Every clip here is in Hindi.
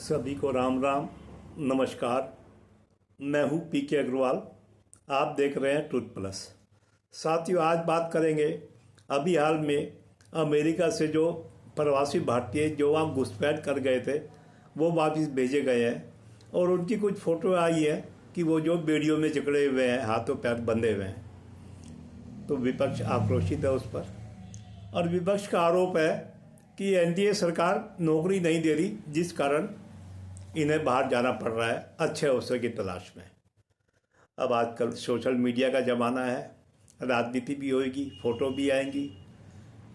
सभी को राम राम नमस्कार। मैं हूं पीके अग्रवाल। आप देख रहे हैं ट्रुथ प्लस। साथियों, आज बात करेंगे अभी हाल में अमेरिका से जो प्रवासी भारतीय जो वहाँ घुसपैठ कर गए थे वो वापस भेजे गए हैं और उनकी कुछ फ़ोटो आई है कि वो जो वीडियो में जकड़े हुए हैं, हाथों पैर बंधे हुए हैं। तो विपक्ष आक्रोशित है उस पर और विपक्ष का आरोप है कि एनडीए सरकार नौकरी नहीं दे रही, जिस कारण इन्हें बाहर जाना पड़ रहा है अच्छे अवसर की तलाश में। अब आजकल सोशल मीडिया का ज़माना है, राजनीति भी होगी, फ़ोटो भी आएंगी।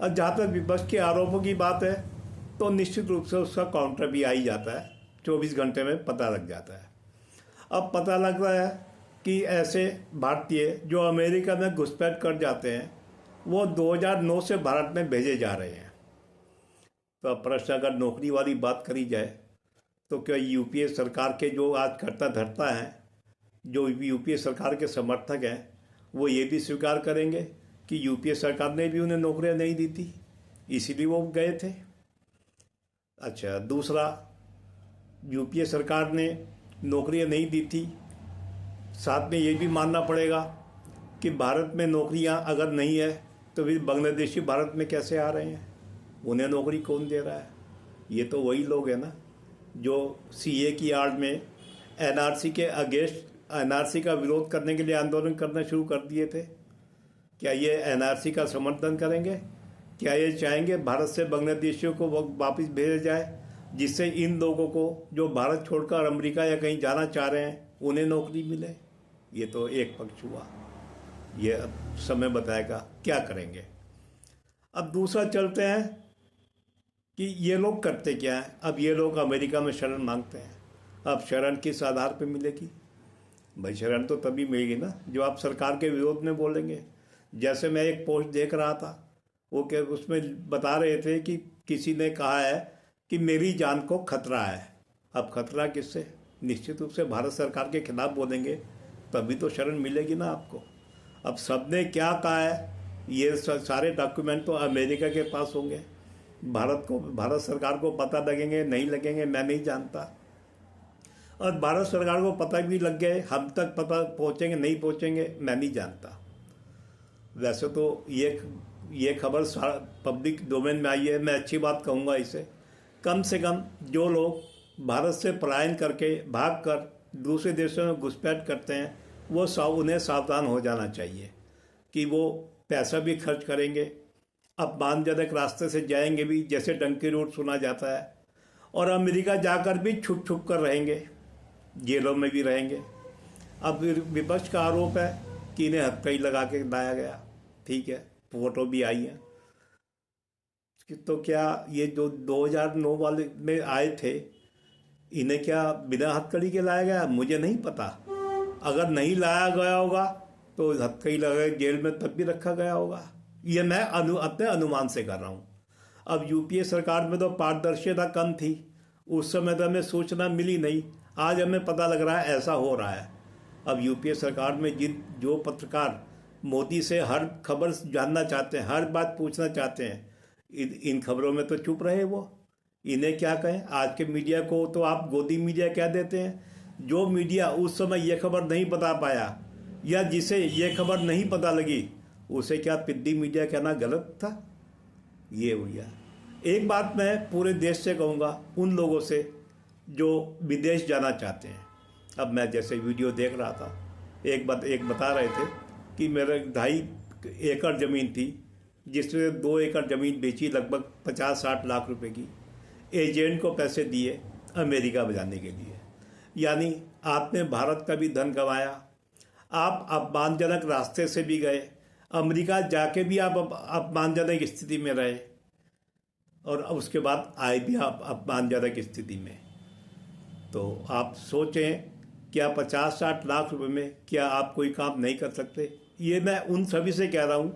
और जहाँ तक विपक्ष के आरोपों की बात है तो निश्चित रूप से उसका काउंटर भी आ ही जाता है, 24 घंटे में पता लग जाता है। अब पता लग रहा है कि ऐसे भारतीय जो अमेरिका में घुसपैठ कर जाते हैं वो 2009 से भारत में भेजे जा रहे हैं। तो अब प्रश्न, अगर नौकरी वाली बात करी जाए तो क्या यूपीए सरकार के जो आज करता धरता है, जो यूपीए सरकार के समर्थक हैं, वो ये भी स्वीकार करेंगे कि यूपीए सरकार ने भी उन्हें नौकरियां नहीं दी थी, इसीलिए वो गए थे। अच्छा, दूसरा, यूपीए सरकार ने नौकरियां नहीं दी थी, साथ में ये भी मानना पड़ेगा कि भारत में नौकरियां अगर नहीं है तो फिर बांग्लादेशी भारत में कैसे आ रहे हैं, उन्हें नौकरी कौन दे रहा है? ये तो वही लोग हैं ना जो सीए की आड़ में एनआरसी के अगेंस्ट एनआरसी का विरोध करने के लिए आंदोलन करना शुरू कर दिए थे। क्या ये एनआरसी का समर्थन करेंगे? क्या ये चाहेंगे भारत से बांग्लादेशियों को वापस भेजा जाए, जिससे इन लोगों को जो भारत छोड़कर अमेरिका या कहीं जाना चाह रहे हैं उन्हें नौकरी मिले? ये तो एक पक्ष हुआ, ये अब समय बताएगा क्या करेंगे। अब दूसरा चलते हैं कि ये लोग करते क्या हैं। अब ये लोग अमेरिका में शरण मांगते हैं। अब शरण किस आधार पे मिलेगी? भाई, शरण तो तभी मिलेगी ना जो आप सरकार के विरोध में बोलेंगे। जैसे मैं एक पोस्ट देख रहा था, वो क्या उसमें बता रहे थे कि किसी ने कहा है कि मेरी जान को खतरा है। अब खतरा किससे? निश्चित रूप से भारत सरकार के खिलाफ बोलेंगे तभी तो शरण मिलेगी ना आपको। अब सबने क्या कहा है, ये सारे डॉक्यूमेंट तो अमेरिका के पास होंगे। भारत सरकार को पता लगेंगे नहीं लगेंगे मैं नहीं जानता, और भारत सरकार को पता भी लग गए, हम तक पता पहुंचेंगे नहीं पहुंचेंगे मैं नहीं जानता। वैसे तो ये खबर पब्लिक डोमेन में आई है, मैं अच्छी बात कहूँगा इसे। कम से कम जो लोग भारत से पलायन करके भाग कर दूसरे देशों में घुसपैठ करते हैं वो उन्हें सावधान हो जाना चाहिए कि वो पैसा भी खर्च करेंगे, अपमानजनक रास्ते से जाएंगे भी, जैसे डंकी रोड सुना जाता है, और अमेरिका जाकर भी छुप छुप कर रहेंगे, जेलों में भी रहेंगे। अब विपक्ष का आरोप है कि इन्हें हथकड़ी लगा के लाया गया। ठीक है, फोटो भी आई है। तो क्या ये जो 2009 वाले में आए थे, इन्हें क्या बिना हथकड़ी के लाया गया? मुझे नहीं पता। अगर नहीं लाया गया होगा तो हथकड़ी लगा जेल में तब भी रखा गया होगा। ये मैं अपने अनुमान से कर रहा हूँ। अब यूपीए सरकार में तो पारदर्शिता कम थी, उस समय तो हमें सूचना मिली नहीं, आज हमें पता लग रहा है ऐसा हो रहा है। अब यूपीए सरकार में जो पत्रकार मोदी से हर खबर जानना चाहते हैं, हर बात पूछना चाहते हैं, इन खबरों में तो चुप रहे वो। इन्हें क्या कहें? आज के मीडिया को तो आप गोदी मीडिया कह देते हैं। जो मीडिया उस समय ये खबर नहीं बता पाया या जिसे ये खबर नहीं पता लगी, उसे क्या पिद्दी मीडिया कहना गलत था? ये हुआ। एक बात मैं पूरे देश से कहूँगा, उन लोगों से जो विदेश जाना चाहते हैं। अब मैं जैसे वीडियो देख रहा था, एक बता रहे थे कि मेरे 2.5 एकड़ ज़मीन थी, जिसमें 2 एकड़ ज़मीन बेची लगभग 50-60 लाख रुपए की, एजेंट को पैसे दिए अमेरिका बजाने के लिए। यानी आपने भारत का भी धन गंवाया, आप अपमानजनक रास्ते से भी गए, अमेरिका जाके भी आप अपमानजनक स्थिति में रहे, और उसके बाद आए भी आप अपमानजनक स्थिति में। तो आप सोचें, क्या 50-60 लाख रुपए में क्या आप कोई काम नहीं कर सकते? ये मैं उन सभी से कह रहा हूँ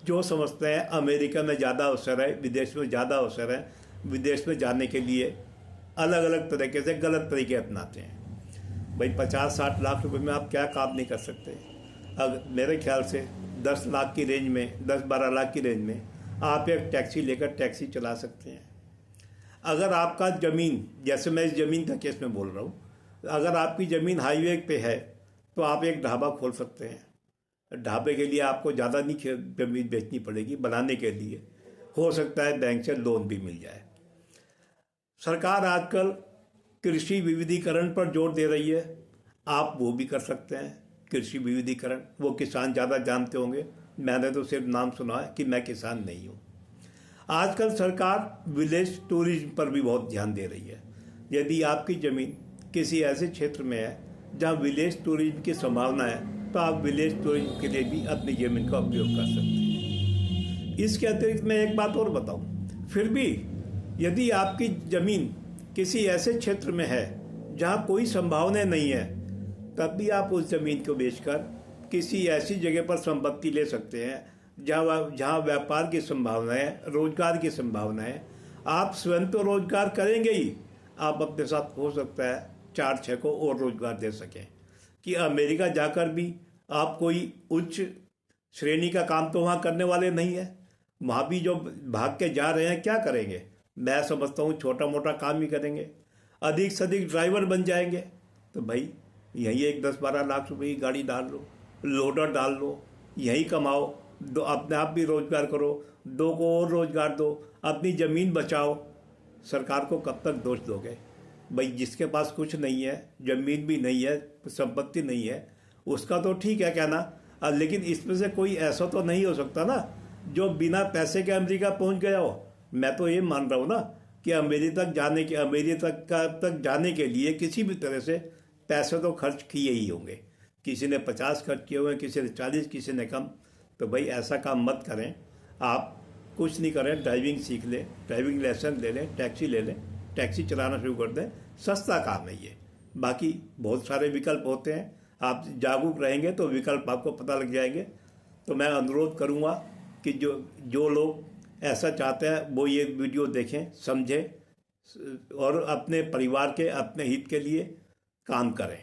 जो समझते हैं अमेरिका में ज़्यादा अवसर है, विदेश में ज़्यादा अवसर है, विदेश में जाने के लिए अलग अलग तरीके से गलत तरीके अपनाते हैं। भाई, 50-60 लाख रुपए में आप क्या काम नहीं कर सकते? अगर मेरे ख्याल से 10 लाख की रेंज में, 10-12 लाख की रेंज में आप एक टैक्सी लेकर टैक्सी चला सकते हैं। अगर आपका ज़मीन, जैसे मैं इस ज़मीन का केस में बोल रहा हूँ, अगर आपकी ज़मीन हाईवे पे है तो आप एक ढाबा खोल सकते हैं। ढाबे के लिए आपको ज़्यादा नहीं ज़मीन बेचनी पड़ेगी, बनाने के लिए हो सकता है बैंक से लोन भी मिल जाए। सरकार आजकल कृषि विविधीकरण पर जोर दे रही है, आप वो भी कर सकते हैं। कृषि विविधीकरण वो किसान ज़्यादा जानते होंगे, मैंने तो सिर्फ नाम सुना है कि मैं किसान नहीं हूँ। आजकल सरकार विलेज टूरिज्म पर भी बहुत ध्यान दे रही है। यदि आपकी ज़मीन किसी ऐसे क्षेत्र में है जहाँ विलेज टूरिज्म की संभावना है तो आप विलेज टूरिज्म के लिए भी अपनी ज़मीन का उपयोग कर सकते हैं। इसके अतिरिक्त मैं एक बात और बताऊँ, फिर भी यदि आपकी ज़मीन किसी ऐसे क्षेत्र में है जहाँ कोई संभावना नहीं है, तब भी आप उस ज़मीन को बेचकर किसी ऐसी जगह पर संपत्ति ले सकते हैं जहाँ व्यापार की संभावना है, रोजगार की संभावना है। आप स्वयं तो रोजगार करेंगे ही, आप अपने साथ हो सकता है 4-6 को और रोजगार दे सकें। कि अमेरिका जाकर भी आप कोई उच्च श्रेणी का काम तो वहाँ करने वाले नहीं है। वहाँ भी जो भाग के जा रहे हैं क्या करेंगे? मैं समझता हूँ छोटा मोटा काम ही करेंगे, अधिक से अधिक ड्राइवर बन जाएंगे। तो भाई यही एक 10-12 लाख रुपए की गाड़ी डाल लो, लोडर डाल लो, यही कमाओ, दो अपने आप भी रोजगार करो, दो को और रोजगार दो, अपनी ज़मीन बचाओ। सरकार को कब तक दोष दोगे? भाई जिसके पास कुछ नहीं है, ज़मीन भी नहीं है, संपत्ति नहीं है, उसका तो ठीक है कहना, लेकिन इसमें से कोई ऐसा तो नहीं हो सकता ना जो बिना पैसे के अमेरिका पहुंच गया हो। मैं तो ये मान रहा हूँ ना कि अमेरिका तक जाने के लिए किसी भी तरह से पैसे तो खर्च किए ही होंगे। किसी ने 50 खर्च किए हुए, किसी ने 40, किसी ने कम। तो भाई ऐसा काम मत करें। आप कुछ नहीं करें, ड्राइविंग सीख लें, ड्राइविंग लाइसेंस ले लें, टैक्सी ले लें, टैक्सी चलाना शुरू कर दें। सस्ता काम है ये। बाकी बहुत सारे विकल्प होते हैं, आप जागरूक रहेंगे तो विकल्प आपको पता लग जाएंगे। तो मैं अनुरोध करूँगा कि जो लोग ऐसा चाहते हैं वो ये वीडियो देखें, समझें और अपने परिवार के, अपने हित के लिए काम करें।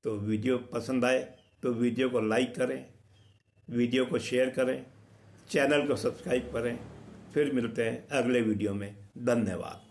तो वीडियो पसंद आए तो वीडियो को लाइक करें, वीडियो को शेयर करें, चैनल को सब्सक्राइब करें। फिर मिलते हैं अगले वीडियो में। धन्यवाद।